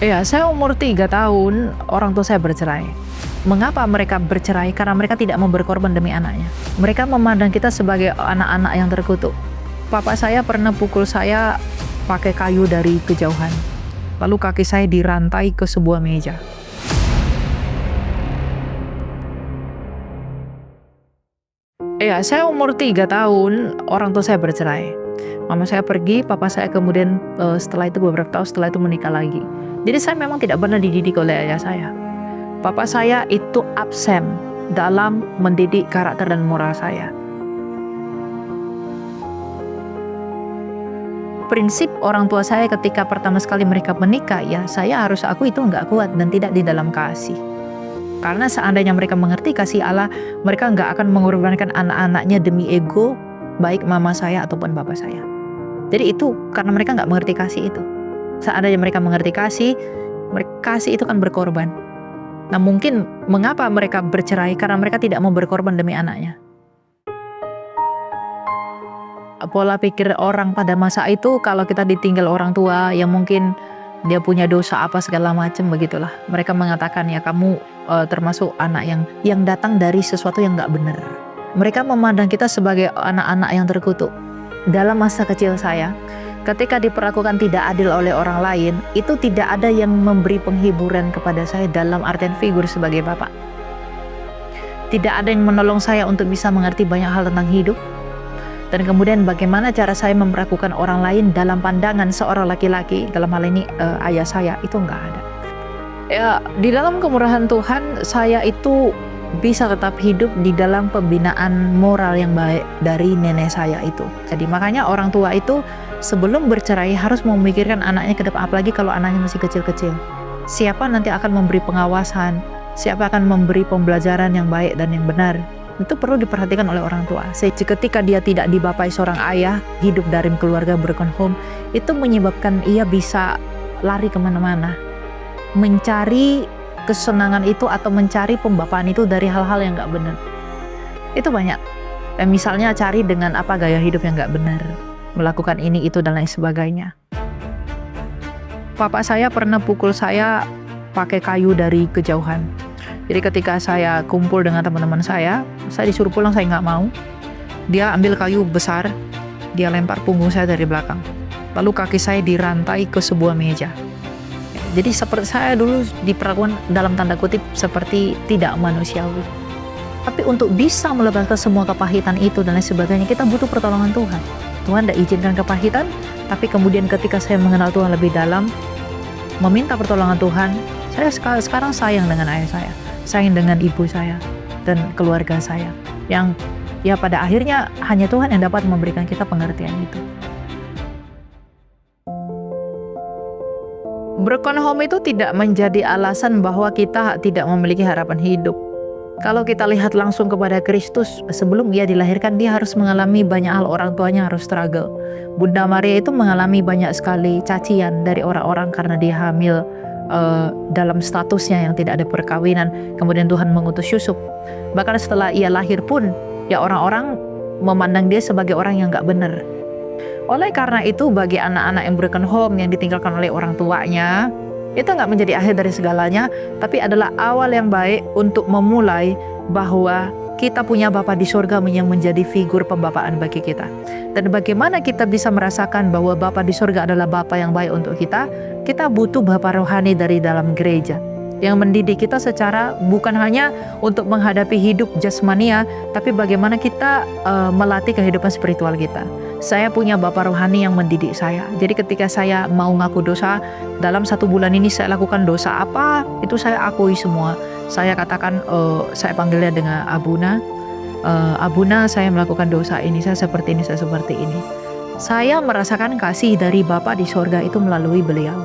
Iya, saya umur 3 tahun, orang tua saya bercerai. Mengapa mereka bercerai? Karena mereka tidak mau berkorban demi anaknya. Mereka memandang kita sebagai anak-anak yang terkutuk. Papa saya pernah pukul saya pakai kayu dari kejauhan. Lalu kaki saya dirantai ke sebuah meja. Iya, saya umur 3 tahun, orang tua saya bercerai. Mama saya pergi, papa saya kemudian setelah itu beberapa tahun setelah itu menikah lagi. Jadi saya memang tidak pernah dididik oleh ayah saya. Papa saya itu absen dalam mendidik karakter dan moral saya. Prinsip orang tua saya ketika pertama sekali mereka menikah, ya saya harus aku itu nggak kuat dan tidak di dalam kasih. Karena seandainya mereka mengerti kasih Allah, mereka nggak akan mengorbankan anak-anaknya demi ego, baik mama saya ataupun bapak saya. Jadi itu karena mereka nggak mengerti kasih itu. Seandainya mereka mengerti kasih itu kan berkorban. Nah mungkin mengapa mereka bercerai? Karena mereka tidak mau berkorban demi anaknya. Pola pikir orang pada masa itu kalau kita ditinggal orang tua yang mungkin dia punya dosa apa segala macam begitulah. Mereka mengatakan ya kamu termasuk anak yang datang dari sesuatu yang nggak benar. Mereka memandang kita sebagai anak-anak yang terkutuk. Dalam masa kecil saya, ketika diperlakukan tidak adil oleh orang lain, itu tidak ada yang memberi penghiburan kepada saya dalam artian figur sebagai bapak. Tidak ada yang menolong saya untuk bisa mengerti banyak hal tentang hidup. Dan kemudian bagaimana cara saya memperlakukan orang lain dalam pandangan seorang laki-laki, dalam hal ini ayah saya, itu nggak ada. Ya, di dalam kemurahan Tuhan, saya itu bisa tetap hidup di dalam pembinaan moral yang baik dari nenek saya itu. Jadi makanya orang tua itu sebelum bercerai harus memikirkan anaknya ke depan, apalagi kalau anaknya masih kecil-kecil. Siapa nanti akan memberi pengawasan, siapa akan memberi pembelajaran yang baik dan yang benar. Itu perlu diperhatikan oleh orang tua. Ketika dia tidak dibapai seorang ayah, hidup dari keluarga broken home, itu menyebabkan ia bisa lari kemana-mana, mencari kesenangan itu atau mencari pembapaan itu dari hal-hal yang gak benar. Itu banyak. Misalnya cari dengan apa gaya hidup yang gak benar, melakukan ini, itu, dan lain sebagainya. Papa saya pernah pukul saya pakai kayu dari kejauhan. Jadi ketika saya kumpul dengan teman-teman saya disuruh pulang, saya nggak mau. Dia ambil kayu besar, dia lempar punggung saya dari belakang. Lalu kaki saya dirantai ke sebuah meja. Jadi seperti saya dulu diperlakukan dalam tanda kutip seperti tidak manusiawi. Tapi untuk bisa melepaskan semua kepahitan itu dan lain sebagainya, kita butuh pertolongan Tuhan. Tuhan tidak izinkan kepahitan, tapi kemudian ketika saya mengenal Tuhan lebih dalam, meminta pertolongan Tuhan, saya sekarang sayang dengan ayah saya, sayang dengan ibu saya dan keluarga saya, yang ya pada akhirnya hanya Tuhan yang dapat memberikan kita pengertian itu. Broken home itu tidak menjadi alasan bahwa kita tidak memiliki harapan hidup. Kalau kita lihat langsung kepada Kristus, sebelum ia dilahirkan dia harus mengalami banyak hal, orang tuanya harus struggle. Bunda Maria itu mengalami banyak sekali cacian dari orang-orang karena dia hamil dalam statusnya yang tidak ada perkawinan. Kemudian Tuhan mengutus Yusuf. Bahkan setelah ia lahir pun, ya orang-orang memandang dia sebagai orang yang gak benar. Oleh karena itu, bagi anak-anak yang broken home yang ditinggalkan oleh orang tuanya, itu gak menjadi akhir dari segalanya, tapi adalah awal yang baik untuk memulai bahwa kita punya Bapa di surga yang menjadi figur pembapaan bagi kita. Dan bagaimana kita bisa merasakan bahwa Bapa di surga adalah Bapa yang baik untuk kita? Kita butuh Bapa rohani dari dalam gereja yang mendidik kita secara bukan hanya untuk menghadapi hidup jasmania, tapi bagaimana kita melatih kehidupan spiritual kita. Saya punya Bapa rohani yang mendidik saya. Jadi ketika saya mau ngaku dosa, dalam 1 bulan ini saya lakukan dosa apa, itu saya akui semua. Saya katakan, saya panggilnya dengan Abuna. Abuna, saya melakukan dosa ini, saya seperti ini, saya seperti ini. Saya merasakan kasih dari Bapa di sorga itu melalui beliau.